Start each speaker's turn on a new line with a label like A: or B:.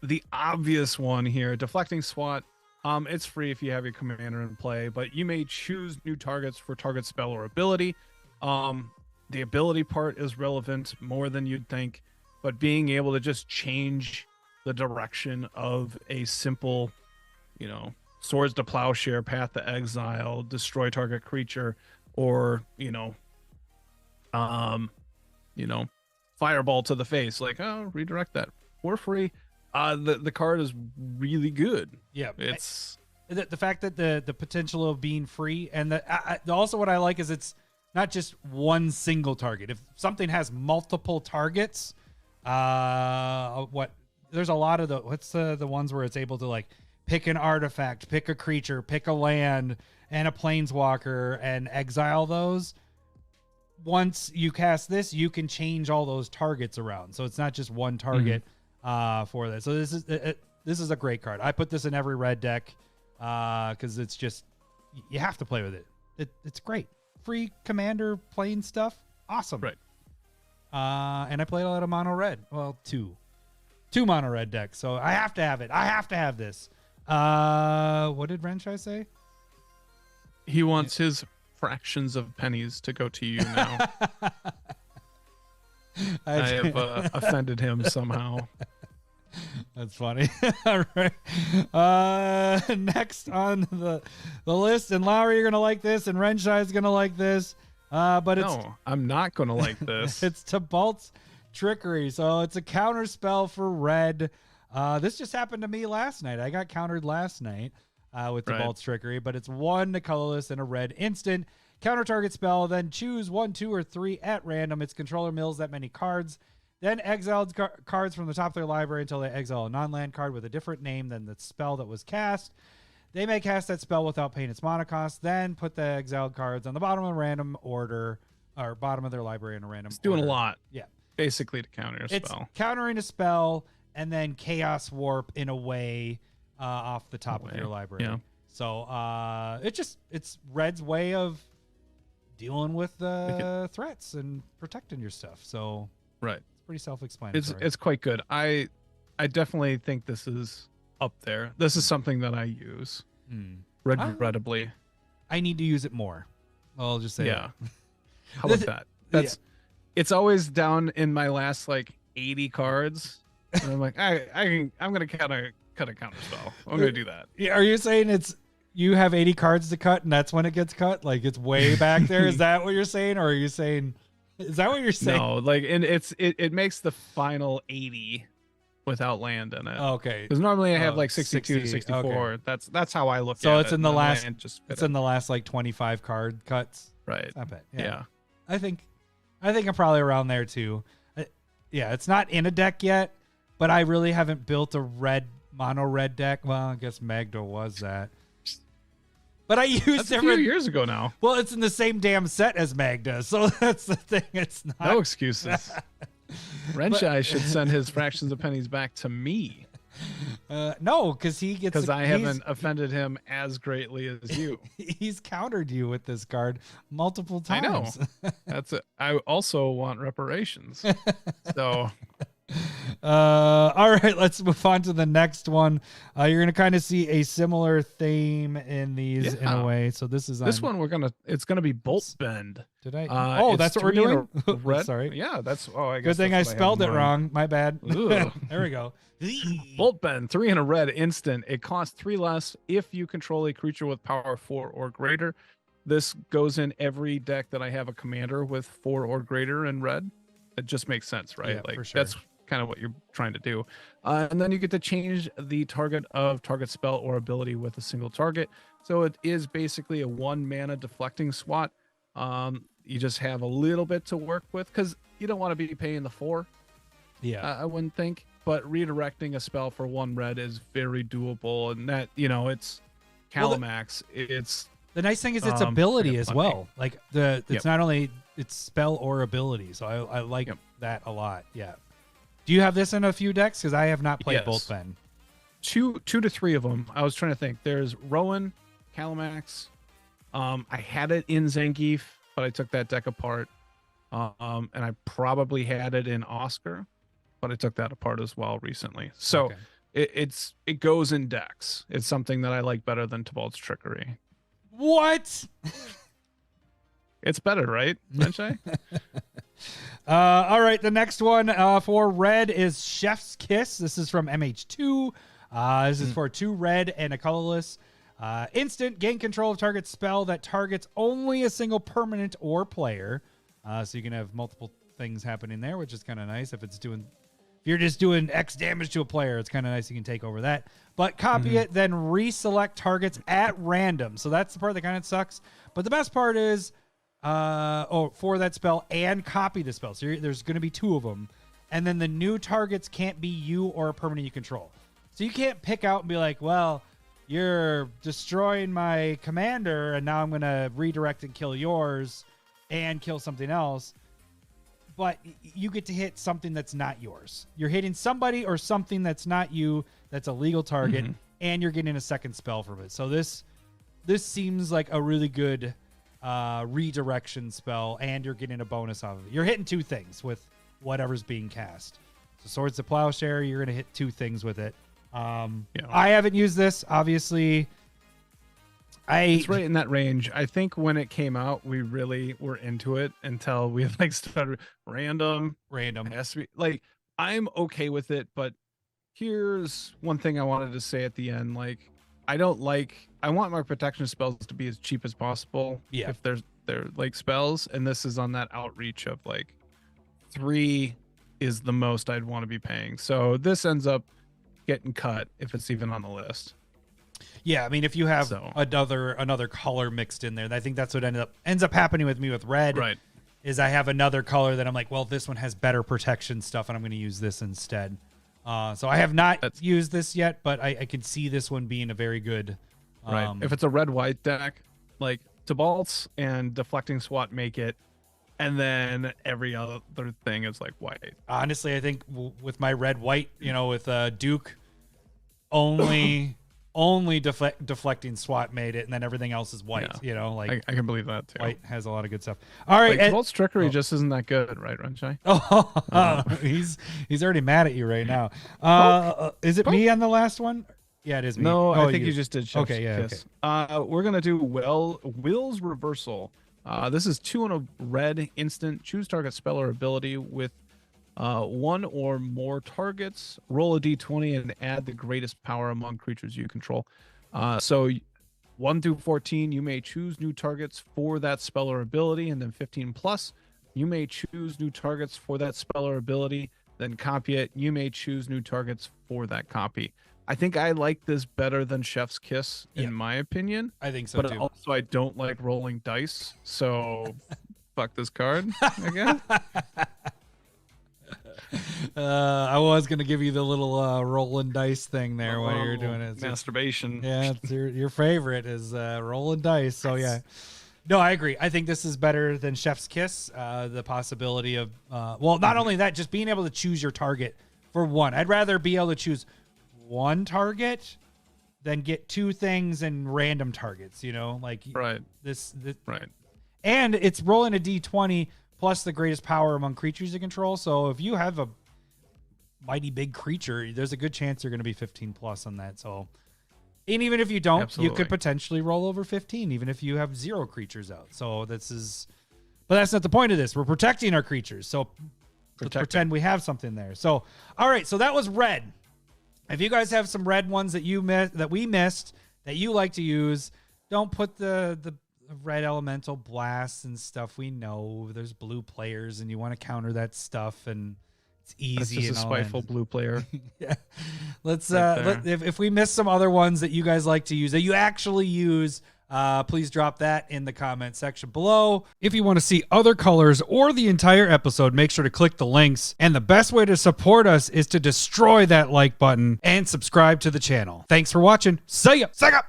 A: the obvious one here, deflecting SWAT. It's free if you have your commander in play, but you may choose new targets for target spell or ability. The ability part is relevant more than you'd think, but being able to just change the direction of a simple, swords to plowshare, path to exile, destroy target creature, or fireball to the face, like, oh, redirect that for free. The card is really good.
B: Yeah,
A: it's
B: the fact that the potential of being free, and also what I like is it's not just one single target. If something has multiple targets, there's a lot of the ones where it's able to like pick an artifact, pick a creature, pick a land, and a planeswalker, and exile those. Once you cast this, you can change all those targets around. So it's not just one target for this. So this is a great card. I put this in every red deck because it's just, you have to play with it. It's great. Free commander playing stuff. Awesome.
A: Right.
B: And I played a lot of mono red. Well, two mono red decks. So I have to have it. I have to have this. What did Renshai say?
A: He wants his fractions of pennies to go to you now. I have offended him somehow.
B: That's funny. All right. Next on the list, and Lowry, you're gonna like this, and Renshai is gonna like this. But
A: I'm not gonna like this.
B: It's Tibalt's Trickery. So it's a counter spell for red. This just happened to me last night. I got countered last night with Tibalt's Trickery, but it's 1 colorless and a red instant. Counter target spell, then choose 1, 2, or 3 at random. Its controller mills that many cards. Then exile cards from the top of their library until they exile a non-land card with a different name than the spell that was cast. They may cast that spell without paying its mana cost. Then put the exiled cards on the bottom of a random order, or bottom of their library in a random order.
A: It's doing a lot.
B: Yeah.
A: Basically to counter a spell.
B: It's countering a spell and then Chaos Warp in a way off the top of your library.
A: Yeah.
B: So it's Red's way of dealing with threats and protecting your stuff. So
A: right.
B: It's pretty self-explanatory.
A: It's quite good. I definitely think this is up there. This is something that I use regrettably.
B: I need to use it more. I'll just say that.
A: How about that? It's always down in my last like 80 cards. And I'm like, I'm gonna cut a counter spell. I'm gonna do that.
B: Yeah, are you saying you have 80 cards to cut and that's when it gets cut? Like it's way back there? Is that what you're saying? Or are you saying, is that what you're saying?
A: No, like, and it makes the final 80 without land in it.
B: Okay.
A: Because normally I have like 62 to 64. Okay. That's how I look at it.
B: So it's in the last,
A: in
B: the last like 25 card cuts.
A: Right. It's
B: not bad.
A: Yeah.
B: I think I'm probably around there too. It's not in a deck yet, but I really haven't built a mono red deck. Well, I guess Magda was that. But I used
A: a few years ago now.
B: Well, it's in the same damn set as Magda, so that's the thing. It's not.
A: No excuses. Renshai should send his fractions of pennies back to me.
B: No, because he gets.
A: Because I haven't offended him as greatly as you.
B: He's countered you with this card multiple times.
A: I know. That's it. I also want reparations. So.
B: All right, let's move on to the next one. You're gonna kind of see a similar theme in these in a way. So this is
A: this one it's gonna be Bolt Bend.
B: Did I? That's what we're doing.
A: Red.
B: Sorry.
A: Yeah, that's. Oh, I guess.
B: Good thing I spelled it wrong. My bad. There we go.
A: Bolt Bend, 3 and a red instant. It costs 3 less if you control a creature with power 4 or greater. This goes in every deck that I have a commander with 4 or greater in red. It just makes sense, right?
B: Yeah,
A: like
B: for sure.
A: That's kind of what you're trying to do. And then you get to change the target spell or ability with a single target. So it is basically a 1 mana deflecting SWAT. You just have a little bit to work with because you don't want to be paying the 4.
B: Yeah,
A: I wouldn't think. But redirecting a spell for 1 red is very doable, and that it's Calamax. It's
B: the nice thing is its ability as well. Like it's not only its spell or ability. So I like that a lot. Yeah. Do you have this in a few decks? Because I have not played Bolt Bend.
A: 2 to 3 of them. I was trying to think. There's Rowan, Calamax. I had it in Zangief, but I took that deck apart. And I probably had it in Oscar, but I took that apart as well recently. So
B: Okay.
A: it goes in decks. It's something that I like better than Tibalt's Trickery.
B: What?
A: It's better, right, Renshai?
B: All right, the next one for red is Chef's Kiss. This is from MH2. This is for 2 red and a colorless. Instant, gain control of target spell that targets only a single permanent or player. So you can have multiple things happening there, which is kind of nice. If you're just doing X damage to a player, it's kind of nice. You can take over that. But copy it, then reselect targets at random. So that's the part that kind of sucks. But the best part is, for that spell and copy the spell. So there's going to be 2 of them. And then the new targets can't be you or a permanent you control. So you can't pick out and be like, well, you're destroying my commander, and now I'm going to redirect and kill yours and kill something else. But you get to hit something that's not yours. You're hitting somebody or something that's not you, that's a legal target, and you're getting a second spell from it. So this seems like a really good redirection spell, and you're getting a bonus off of it. You're hitting 2 things with whatever's being cast. So Swords to Plowshare, you're going to hit 2 things with it. I haven't used this, obviously. It's
A: right in that range. I think when it came out, we really were into it until we like started random. It has to be, like, I'm okay with it, but here's one thing I wanted to say at the end. Like, I want my protection spells to be as cheap as possible.
B: Yeah.
A: If they're like spells, and this is on that outreach of like 3 is the most I'd want to be paying. So this ends up getting cut if it's even on the list.
B: Yeah, I mean, if you have another color mixed in there, I think that's what ends up happening with me with red.
A: Right.
B: Is I have another color that I'm like, well, this one has better protection stuff, and I'm going to use this instead. So I have not used this yet, but I can see this one being a very good.
A: Right. If it's a red-white deck, like Tibalt's and Deflecting Swat make it, and then every other thing is like white.
B: Honestly, I think with my red-white, with Duke, only Deflecting Swat made it, and then everything else is white.
A: Yeah.
B: Like
A: I can believe that too.
B: White has a lot of good stuff. All right,
A: like, Tibalt's Trickery just isn't that good, right, Renshai?
B: He's already mad at you right now. Is it me on the last one? Yeah, it is me.
A: No, I think you just did Chef's Kiss.
B: Okay.
A: We're gonna do Will's Reversal. This is 2 on a red instant. Choose target spell or ability with 1 or more targets. Roll a d20 and add the greatest power among creatures you control. So 1 through 14, you may choose new targets for that spell or ability, and then 15 plus, you may choose new targets for that spell or ability. Then copy it. You may choose new targets for that copy. I think I like this better than Chef's Kiss, in my opinion.
B: I think so,
A: but
B: too.
A: Also, I don't like rolling dice, so fuck this card, I guess.
B: I was going to give you the little rolling dice thing there while you're doing it.
A: Masturbation.
B: Yeah, it's your favorite is rolling dice. So, yeah. No, I agree. I think this is better than Chef's Kiss. The possibility of, not only that, just being able to choose your target for 1. I'd rather be able to choose 1 target than get 2 things and random targets, like this
A: right.
B: And it's rolling a d20 plus the greatest power among creatures you control. So if you have a mighty big creature, there's a good chance you're going to be 15 plus on that. So, and even if you don't, you could potentially roll over 15, even if you have 0 creatures out. So but that's not the point of this. We're protecting our creatures. So let's pretend we have something there. So, all right. So that was red. If you guys have some red ones that we missed that you like to use, don't put the red elemental blasts and stuff. We know there's blue players and you want to counter that stuff, and it's easy.
A: That's just a spiteful blue player.
B: Yeah. Let's if we miss some other ones that you guys like to use, that you actually use, please drop that in the comment section below. If you want to see other colors or the entire episode, make sure to click the links. And the best way to support us is to destroy that like button and subscribe to the channel. Thanks for watching. See ya.